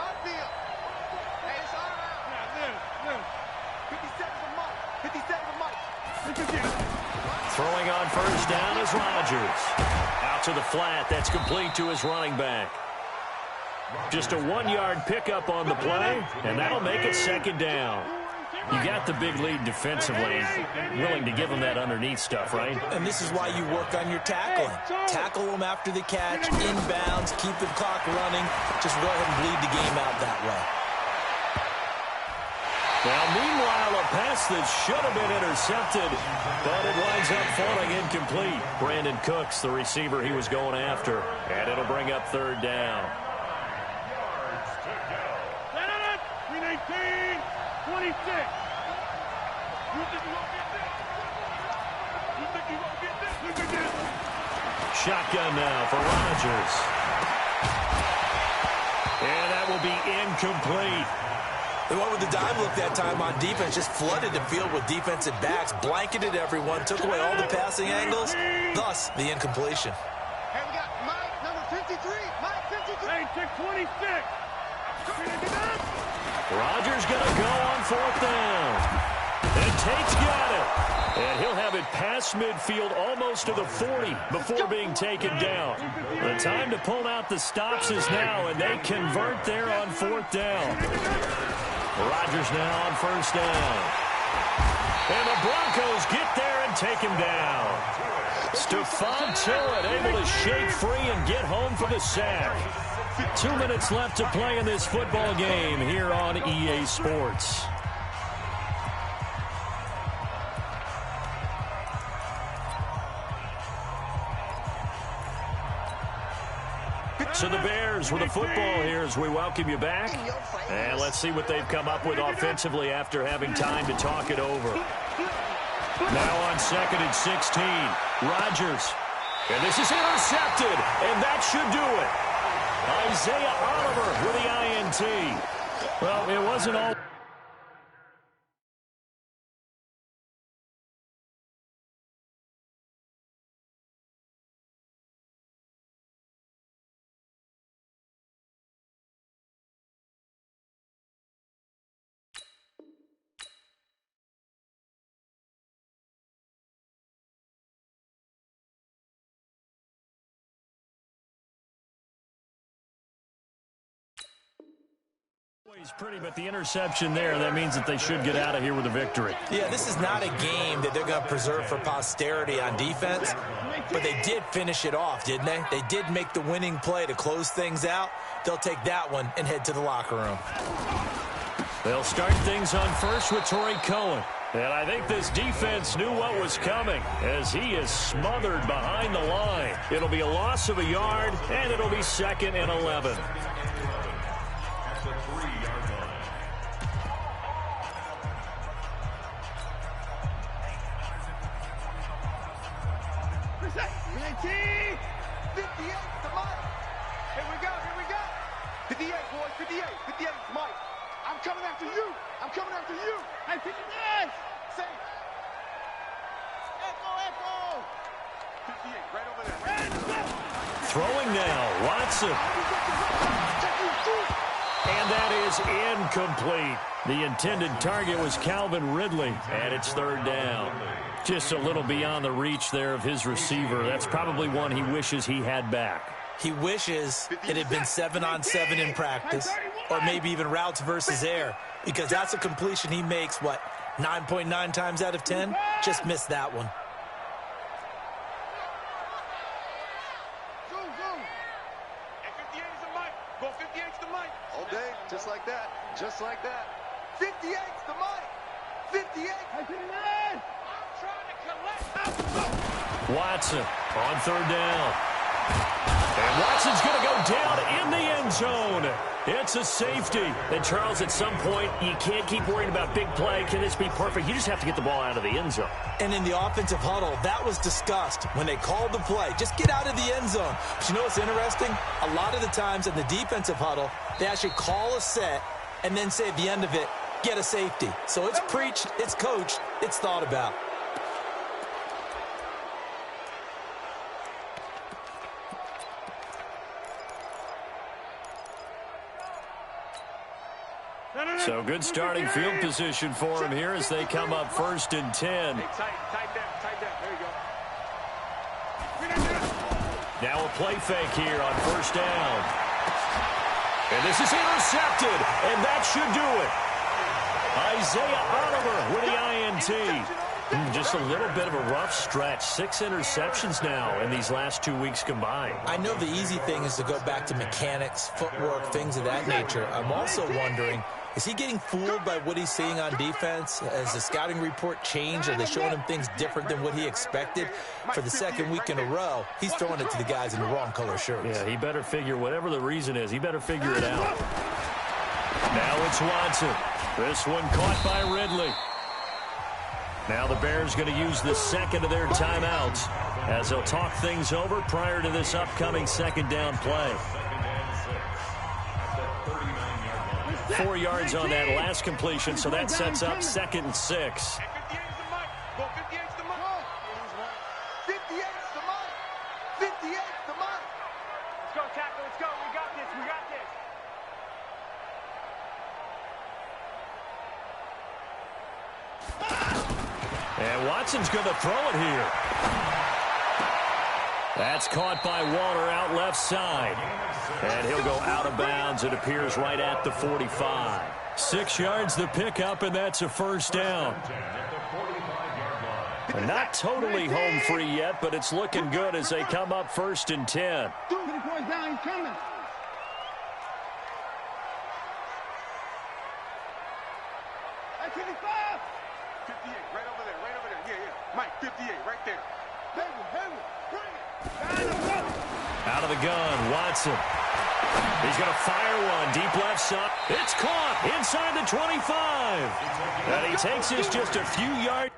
[SPEAKER 1] Throwing on first down is Rodgers. Out to the flat. That's complete to his running back. Just a 1-yard pickup on the play, and that'll make it 2nd down. You got the big lead defensively. Willing to give them that underneath stuff, right?
[SPEAKER 2] And this is why you work on your tackling. Tackle them after the catch, inbounds, keep the clock running. Just go ahead and bleed the game out that way.
[SPEAKER 1] Now, meanwhile, a pass that should have been intercepted, but it winds up falling incomplete. Brandon Cooks, the receiver he was going after, and it'll bring up 3rd down.
[SPEAKER 4] 26. You think you won't get this? You think you won't get this? Look at this.
[SPEAKER 1] Shotgun now for Rodgers. And that will be incomplete.
[SPEAKER 2] They went with the dive look that time on defense, just flooded the field with defensive backs, blanketed everyone, took away all the passing angles, thus the incompletion.
[SPEAKER 4] Hey, we got Mike, number 53. Mike, 53. Hey, check 26.
[SPEAKER 1] Rodgers going to go on 4th down. And Tate's got it. And he'll have it past midfield almost to the 40 before being taken down. The time to pull out the stops is now, and they convert there on 4th down. Rodgers now on 1st down. And the Broncos get there and take him down. Stephon Tuitt able to shake free and get home for the sack. 2 minutes left to play in this football game here on EA Sports. So the Bears with the football here as we welcome you back. And let's see what they've come up with offensively after having time to talk it over. Now on 2nd and 16, Rodgers. And this is intercepted, and that should do it. Isaiah Oliver with the INT. Well, it wasn't all... pretty, but the interception there, that means that they should get out of here with a victory.
[SPEAKER 2] Yeah, this is not a game that they're going to preserve for posterity on defense, but they did finish it off, didn't they? They did make the winning play to close things out. They'll take that one and head to the locker room.
[SPEAKER 1] They'll start things on first with Torrey Cohen. And I think this defense knew what was coming as he is smothered behind the line. It'll be a loss of a yard, and it'll be 2nd and 11.
[SPEAKER 3] At the 3-yard line.
[SPEAKER 4] Reset. 19. 58. The Mike. Here we go. 58, boys. 58. 58. Mike. I'm coming after you. Hey, 59. Safe. Echo. 58. Right over there.
[SPEAKER 1] Throwing now, Watson. And that is incomplete. The intended target was Calvin Ridley, and it's 3rd down. Just a little beyond the reach there of his receiver. That's probably one he wishes he had back.
[SPEAKER 2] He wishes it had been 7-on-7 in practice, or maybe even routes versus air, because that's a completion he makes, 9.9 times out of 10? Just missed that one.
[SPEAKER 4] And 58 is the Mike. Go 58's the Mike. All day, just like that. 58's the Mike. 58. I'm trying to collect.
[SPEAKER 1] Watson on 3rd down. And Watson's going to go down in the end zone. It's a safety. And, Charles, at some point, you can't keep worrying about big play. Can this be perfect? You just have to get the ball out of the end zone.
[SPEAKER 2] And in the offensive huddle, that was discussed when they called the play. Just get out of the end zone. But you know what's interesting? A lot of the times in the defensive huddle, they actually call a set and then say at the end of it, get a safety. So it's preached, it's coached, it's thought about.
[SPEAKER 1] So good starting field position for him here as they come up 1st and 10.
[SPEAKER 4] Hey, tight down. There you go.
[SPEAKER 1] Now a play fake here on 1st down. And this is intercepted, and that should do it. Isaiah Oliver with the INT. Just a little bit of a rough stretch. 6 interceptions now in these last 2 weeks combined.
[SPEAKER 2] I know the easy thing is to go back to mechanics, footwork, things of that nature. I'm also wondering, is he getting fooled by what he's seeing on defense? Has the scouting report changed? Are they showing him things different than what he expected? For the 2nd week in a row, he's throwing it to the guys in the wrong color shirts.
[SPEAKER 1] Yeah, he better figure, whatever the reason is, he better figure it out. Now it's Watson. This one caught by Ridley. Now the Bears going to use the 2nd of their timeouts as they'll talk things over prior to this upcoming 2nd down play. 4 yards on that last completion, so that sets up 2nd and 6. And Watson's going to throw it here. That's caught by Waller out left side. And he'll go out of bounds, it appears, right at the 45. 6 yards the pickup, and that's a 1st down. Not totally home free yet, but it's looking good as they come up 1st and 10.
[SPEAKER 4] 2 points down, he's coming. At 55. 58, right over there. Yeah. Mike, 58, right there. Heavy, bring it.
[SPEAKER 1] Out of the gun, Watson. He's going to fire one deep left side. It's caught inside the 25. And he takes this just a few yards.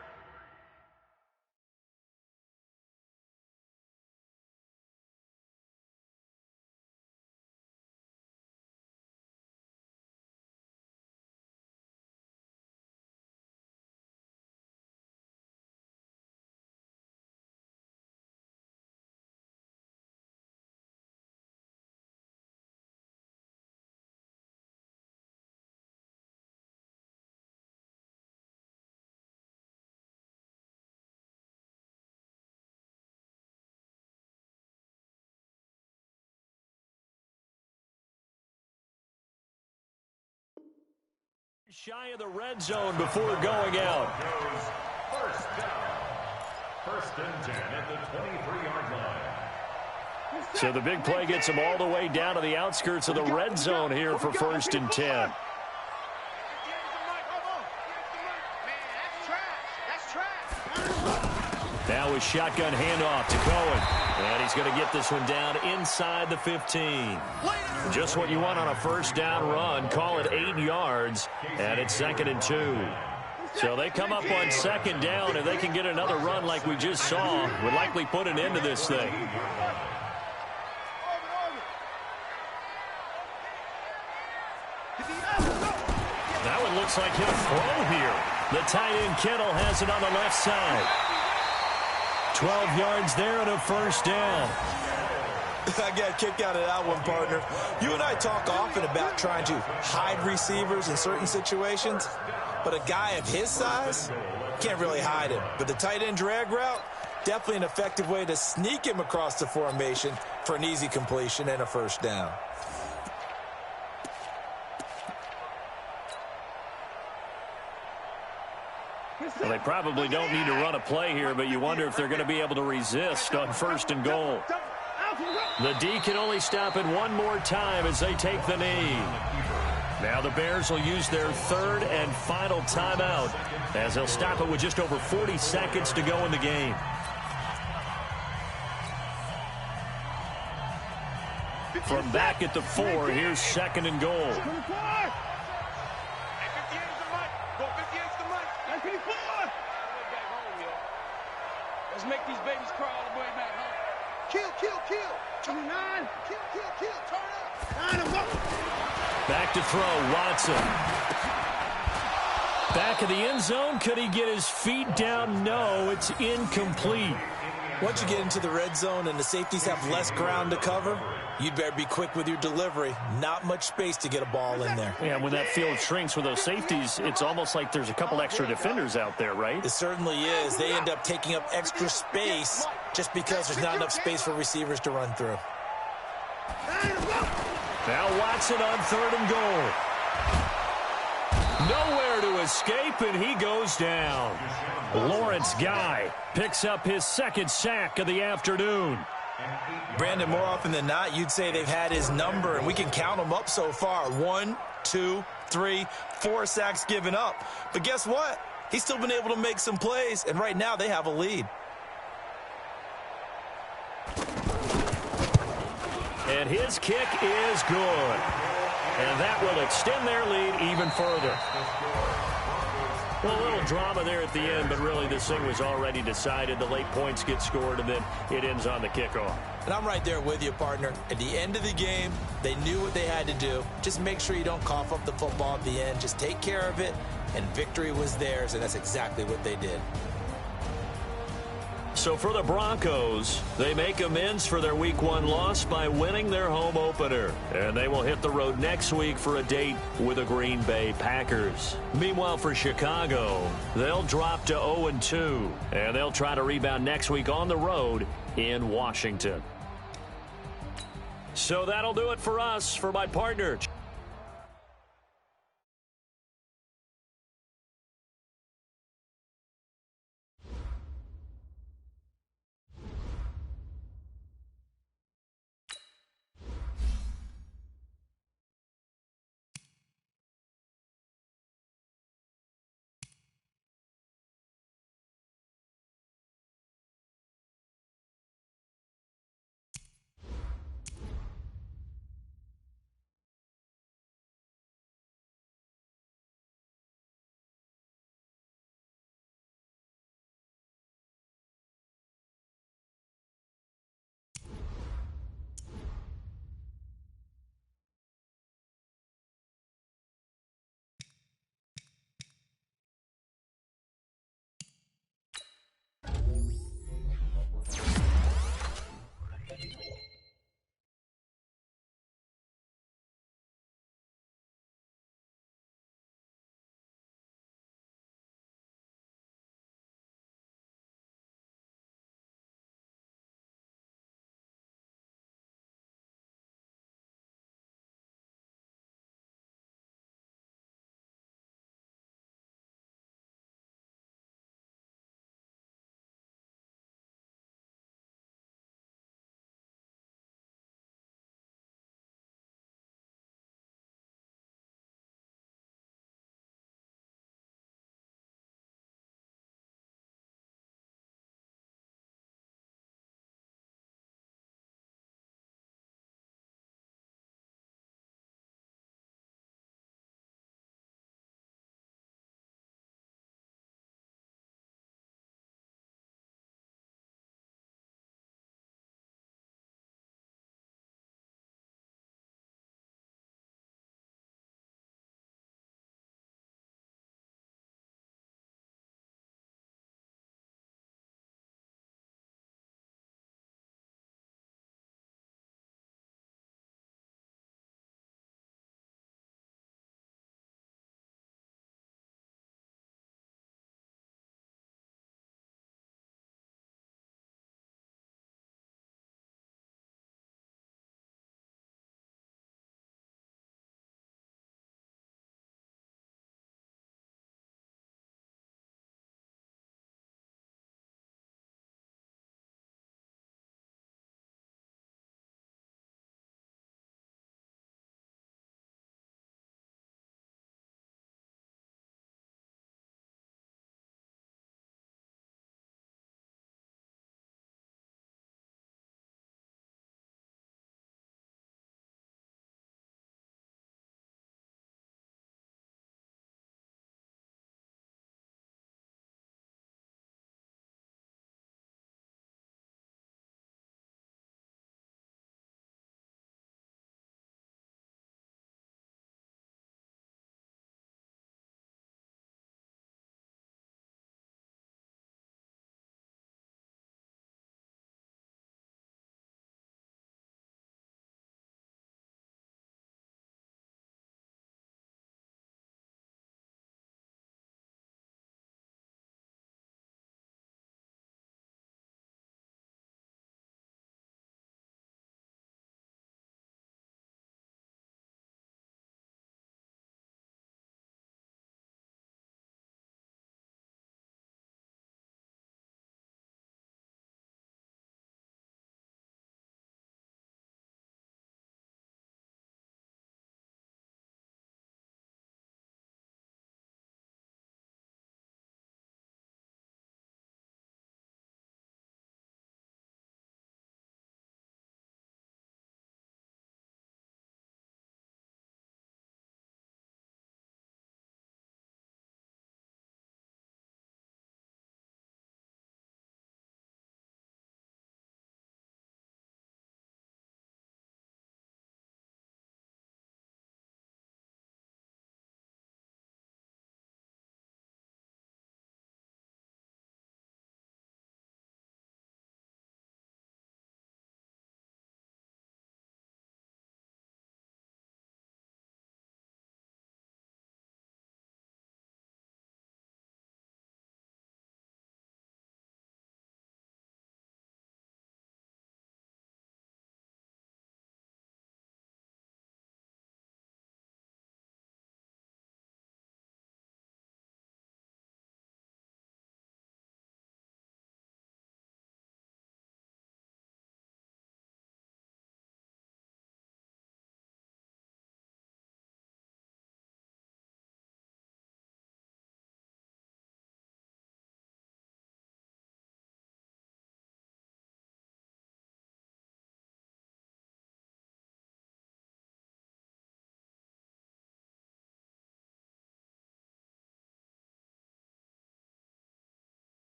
[SPEAKER 1] Shy of the red zone before going out.
[SPEAKER 3] First down. 1st and 10 at the 23-yard line.
[SPEAKER 1] So the big play gets them all the way down to the outskirts of the red zone here for 1st and 10. Now a shotgun handoff to Cohen. And he's going to get this one down inside the 15. Just what you want on a first down run. Call it 8 yards. And it's 2nd and 2. So they come up on 2nd down. If they can get another run like we just saw, would likely put an end to this thing. That one looks like he'll throw here. The tight end Kittle has it on the left side. 12 yards there and a first down.
[SPEAKER 2] I got a kick out of that one, partner. You and I talk often about trying to hide receivers in certain situations, but a guy of his size can't really hide him. But the tight end drag route, definitely an effective way to sneak him across the formation for an easy completion and a first down.
[SPEAKER 1] Well, they probably don't need to run a play here, but you wonder if they're going to be able to resist on 1st and goal. The D can only stop it one more time as they take the knee. Now the Bears will use their 3rd and final timeout as they'll stop it with just over 40 seconds to go in the game. From back at the 4, here's 2nd and goal.
[SPEAKER 4] Let's make these babies cry all the way back home. Kill, kill, kill. 29. Kill, kill, kill. Turn up. 9 up.
[SPEAKER 1] Back to throw, Watson. Back of the end zone. Could he get his feet down? No, it's incomplete.
[SPEAKER 2] Once you get into the red zone and the safeties have less ground to cover, you'd better be quick with your delivery. Not much space to get a ball in there.
[SPEAKER 1] Yeah, when that field shrinks with those safeties, it's almost like there's a couple extra defenders out there, right?
[SPEAKER 2] It certainly is. They end up taking up extra space just because there's not enough space for receivers to run through.
[SPEAKER 1] Now Watson on 3rd and goal. Nowhere to escape, and he goes down. Lawrence Guy picks up his 2nd sack of the afternoon.
[SPEAKER 2] Brandon, more often than not, you'd say they've had his number, and we can count them up so far. 1, 2, 3, 4 sacks given up. But guess what? He's still been able to make some plays, and right now they have a lead.
[SPEAKER 1] And his kick is good. And that will extend their lead even further. Well, a little drama there at the end, but really this thing was already decided. The late points get scored, and then it ends on the kickoff.
[SPEAKER 2] And I'm right there with you, partner. At the end of the game, they knew what they had to do. Just make sure you don't cough up the football at the end. Just take care of it, and victory was theirs, and that's exactly what they did.
[SPEAKER 1] So for the Broncos, they make amends for their Week 1 loss by winning their home opener. And they will hit the road next week for a date with the Green Bay Packers. Meanwhile, for Chicago, they'll drop to 0-2. And they'll try to rebound next week on the road in Washington. So that'll do it for us. For my partner,